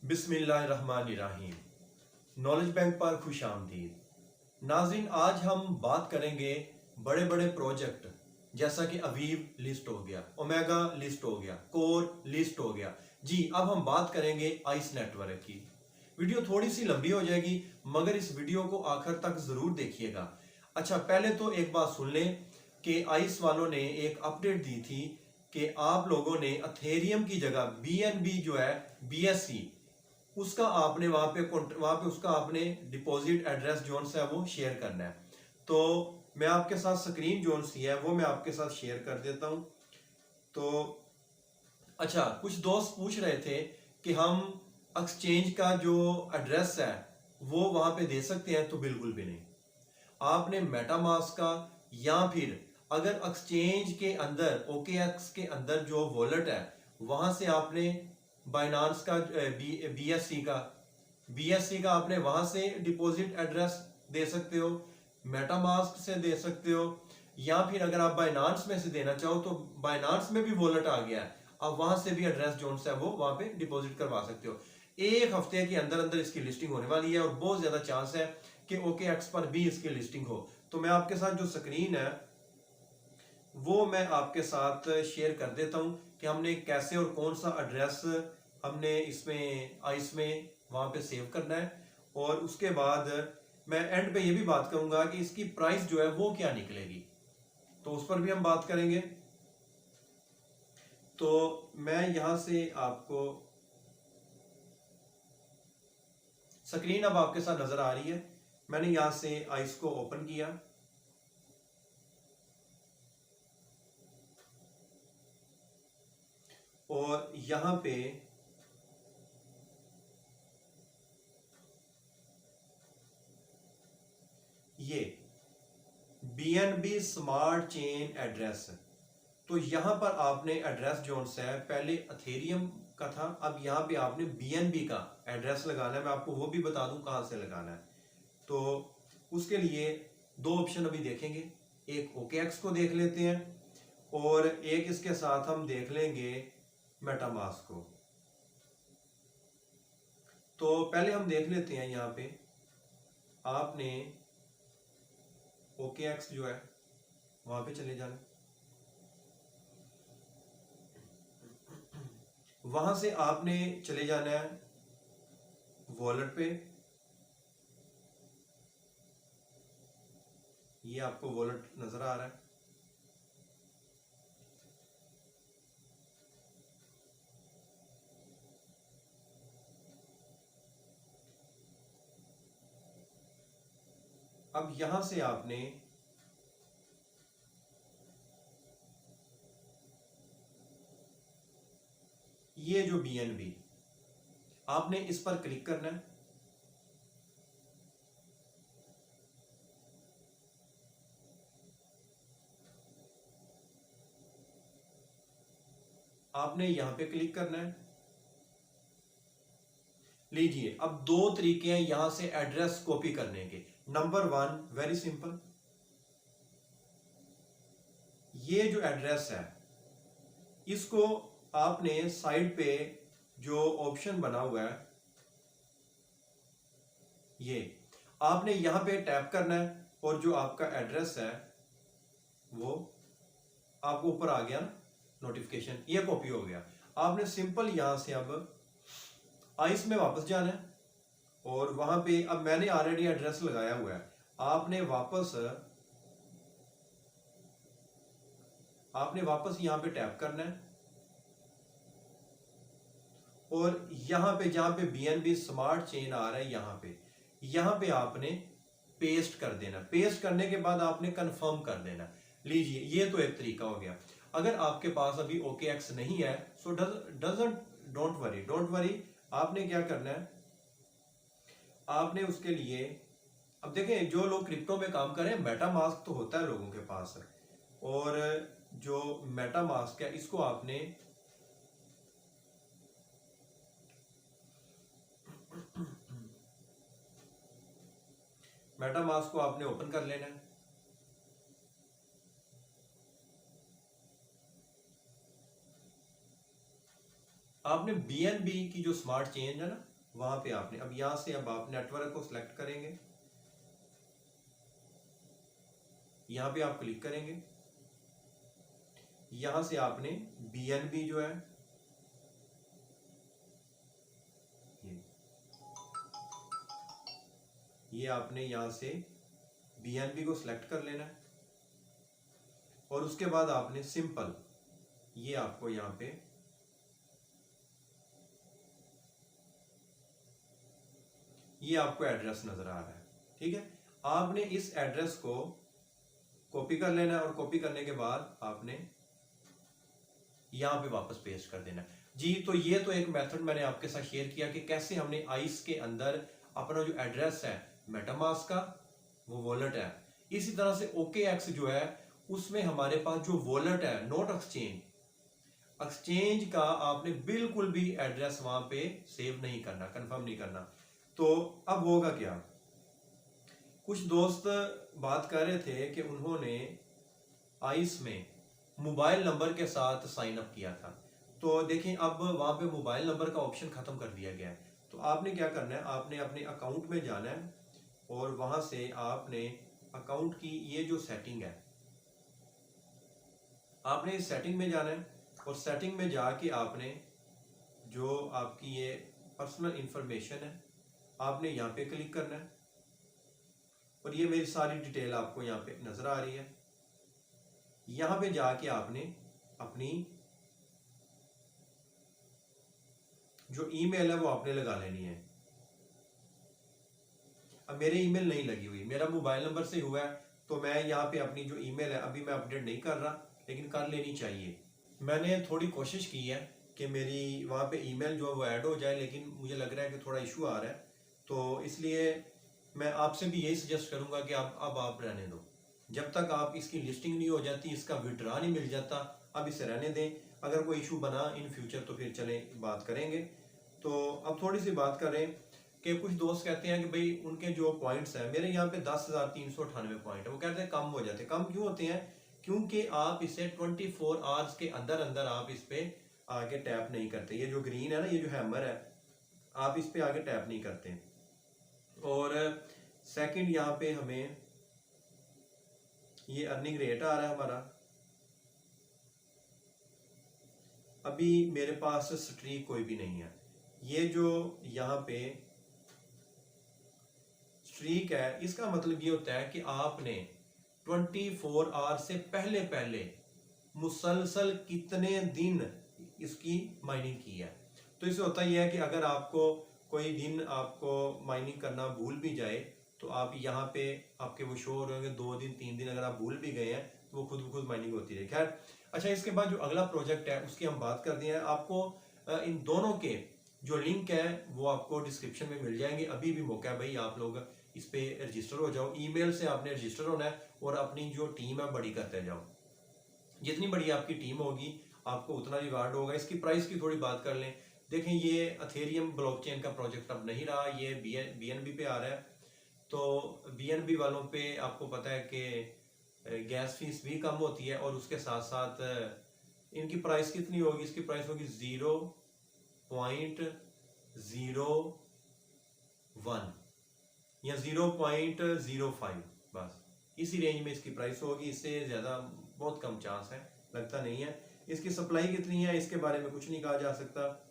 बिस्मिल्लाहिर्रहमानिर्रहीम। Knowledge bank पर खुश आमदीद। नाज़रीन, आज हम बात करेंगे बड़े बड़े प्रोजेक्ट जैसा कि अवीव लिस्ट हो गया, ओमेगा लिस्ट हो गया, कोर लिस्ट हो गया। जी, अब हम बात करेंगे आइस नेटवर्क की। वीडियो थोड़ी सी लंबी हो जाएगी मगर इस वीडियो को आखिर तक जरूर देखिएगा। अच्छा, पहले तो एक बात सुन लें कि आइस वालों ने एक अपडेट दी थी कि आप लोगों ने अथेरियम की जगह बीएनबी जो है, बीएससी, उसका आपने वहां पे उसका आपने डिपॉजिट एड्रेस जोन से है वो शेयर करना है। तो मैं आपके साथ स्क्रीन जोन सी है वो मैं आपके साथ शेयर कर देता हूं। तो अच्छा, कुछ दोस्त पूछ रहे थे कि हम एक्सचेंज का जो एड्रेस है वो वहां पे दे सकते हैं, तो बिल्कुल भी नहीं। आपने मेटामास्क का या फिर अगर एक्सचेंज के अंदर ओकेएक्स के अंदर जो वॉलेट है वहां से आपने बाइनांस का बीएससी का आपने वहां से डिपॉजिट एड्रेस दे सकते हो, मेटामास्क से दे सकते हो, या फिर अगर आप बाइनांस में से देना चाहो तो बाइनांस में भी वॉलेट आ गया है, आप वहां से भी एड्रेस जोन से वो वहां पे डिपॉजिट करवा सकते हो। एक हफ्ते के अंदर अंदर इसकी लिस्टिंग होने वाली है और बहुत ज्यादा चांस है कि ओकेएक्स पर भी इसकी लिस्टिंग हो। तो मैं आपके साथ जो स्क्रीन है वो मैं आपके साथ शेयर कर देता हूं कि हमने कैसे और कौन सा एड्रेस हमने इसमें आइस में वहां पे सेव करना है। और उसके बाद मैं एंड पे ये भी बात करूंगा कि इसकी प्राइस जो है वो क्या निकलेगी, तो उस पर भी हम बात करेंगे। तो मैं यहां से आपको स्क्रीन अब आपके साथ नजर आ रही है। मैंने यहां से आइस को ओपन किया और यहां पे ये बीएनबी स्मार्ट चेन एड्रेस, तो यहां पर आपने एड्रेस जोन से है, पहले अथेरियम का था, अब यहां पे आपने बीएनबी का एड्रेस लगाना है। मैं आपको वो भी बता दूं कहां से लगाना है। तो उसके लिए दो ऑप्शन अभी देखेंगे, एक ओकेएक्स को देख लेते हैं और एक इसके साथ हम देख लेंगे मेटामास्क को। तो पहले हम देख लेते हैं, यहां पे आपने ओकेएक्स जो है वहां पे चले जाना, वहां से आपने चले जाना है वॉलेट पे। ये आपको वॉलेट नजर आ रहा है। अब यहां से आपने ये जो बीएनबी आपने इस पर क्लिक करना है। आपने यहां पे क्लिक करना है। लीजिए, अब दो तरीके हैं यहां से एड्रेस कॉपी करने के। नंबर वन, वेरी सिंपल, ये जो एड्रेस है इसको आपने साइड पे जो ऑप्शन बना हुआ है ये आपने यहां पे टैप करना है और जो आपका एड्रेस है वो आपको ऊपर आ गया नोटिफिकेशन, ये कॉपी हो गया। आपने सिंपल यहां से अब आइस में वापस जाना है और वहां पे अब मैंने ऑलरेडी एड्रेस लगाया हुआ है। आपने वापस यहां पे टैप करना है और यहां पे जहां पे बीएनबी स्मार्ट चेन आ रहा है यहां पे आपने पेस्ट कर देना। पेस्ट करने के बाद आपने कंफर्म कर देना। लीजिए, ये तो एक तरीका हो गया। अगर आपके पास अभी ओकेएक्स नहीं है सो डोंट वरी। आपने क्या करना है, आपने उसके लिए, अब देखें जो लोग क्रिप्टो में काम करें मेटामास्क तो होता है लोगों के पास, और जो मेटामास्क है इसको आपने मेटामास्क को आपने ओपन कर लेना है। आपने बीएनबी की जो स्मार्ट चेन है ना वहां पे आपने अब यहां से अब आप नेटवर्क को सिलेक्ट करेंगे, यहां पे आप क्लिक करेंगे, यहां से आपने BNB जो है ये आपने यहां से BNB को सिलेक्ट कर लेना है और उसके बाद आपने सिंपल ये आपको यहां पे ये आपको एड्रेस नजर आ रहा है, ठीक है। आपने इस एड्रेस को कॉपी कर लेना है और कॉपी करने के बाद आपने यहां पे वापस पेस्ट कर देना है जी। तो ये तो एक मेथड मैंने आपके साथ शेयर किया कि कैसे हमने आइस के अंदर अपना जो एड्रेस है मेटामास्क का वो वॉलेट है, इसी तरह से OKX जो है उसमें हमारे पास जो वॉलेट है नोट एक्सचेंज का आपने बिल्कुल भी एड्रेस वहां पे सेव नहीं करना, कंफर्म नहीं करना। तो अब होगा क्या, कुछ दोस्त बात कर रहे थे कि उन्होंने आइस में मोबाइल नंबर के साथ साइन अप किया था। तो देखें अब वहां पे मोबाइल नंबर का ऑप्शन खत्म कर दिया गया है। तो आपने क्या करना है, आपने अपने अकाउंट में जाना है और वहां से आपने अकाउंट की ये जो सेटिंग है आपने इस सेटिंग में जाना है और सेटिंग में जाके आपने जो आपकी ये पर्सनल इंफॉर्मेशन है आपने यहाँ पे क्लिक करना है और ये मेरी सारी डिटेल आपको यहाँ पे नजर आ रही है। यहाँ पे जाके आपने अपनी जो ईमेल है वो आपने लगा लेनी है। अब मेरे ईमेल नहीं लगी हुई, मेरा मोबाइल नंबर से हुआ है, तो मैं यहाँ पे अपनी जो ईमेल है अभी मैं अपडेट नहीं कर रहा, लेकिन कर लेनी चाहिए। मैंने थोड़ी कोशिश की है कि मेरी वहाँ पे ईमेल जो है वो ऐड हो जाए, लेकिन मुझे लग रहा है कि थोड़ा इशू आ रहा है, तो इसलिए मैं आपसे भी यही सजेस्ट करूंगा कि आप रहने दो, जब तक आप इसकी लिस्टिंग नहीं हो जाती, इसका विड्रा नहीं मिल जाता, अब इसे रहने दें। अगर कोई इशू बना इन फ्यूचर तो फिर चले बात करेंगे। तो अब थोड़ी सी बात करें कि कुछ दोस्त कहते हैं कि भाई उनके जो पॉइंट्स हैं, मेरे यहाँ पे 10,398 पॉइंट है, वो कहते हैं कम हो जाते हैं। कम क्यों होते हैं? क्योंकि आप इसे 24 आवर्स के अंदर अंदर आप इस पे आगे टैप नहीं करते। ये जो ग्रीन है ना, ये जो हैमर है, आप इस पे आगे टैप नहीं करते। और सेकंड यहाँ पे हमें ये अर्निंग रेट आ रहा है हमारा, अभी मेरे पास स्ट्रीक कोई भी नहीं है। ये जो यहाँ पे स्ट्रीक है इसका मतलब ये होता है कि आपने 24 आवर से पहले पहले मुसलसल कितने दिन इसकी माइनिंग की है। तो इससे होता यह है कि अगर आपको कोई दिन आपको माइनिंग करना भूल भी जाए तो आप यहाँ पे आपके वो शो हो रहे होंगे 2 दिन 3 दिन, अगर आप भूल भी गए हैं तो वो खुद ब खुद माइनिंग होती रहे। खैर अच्छा, इसके बाद जो अगला प्रोजेक्ट है उसकी हम बात कर दिए हैं। आपको इन दोनों के जो लिंक है वो आपको डिस्क्रिप्शन में मिल जाएंगे। अभी भी मौका है भाई, आप लोग इस पे रजिस्टर हो जाओ। ईमेल से आपने रजिस्टर होना है और अपनी जो टीम है बड़ी करते जाओ। जितनी बड़ी आपकी टीम होगी आपको उतना रिवार्ड होगा। इसकी प्राइस की थोड़ी बात कर लें। देखें ये अथेरियम ब्लॉकचेन का प्रोजेक्ट अब नहीं रहा, ये BNB पे आ रहा है। तो BNB वालों पे आपको पता है कि गैस फीस भी कम होती है और उसके साथ साथ इनकी प्राइस कितनी होगी? इसकी प्राइस होगी 0.01 या 0.05, बस इसी रेंज में इसकी प्राइस होगी। इससे ज़्यादा बहुत कम चांस है, लगता नहीं है। इसकी सप्लाई कितनी है इसके बारे में कुछ नहीं कहा जा सकता।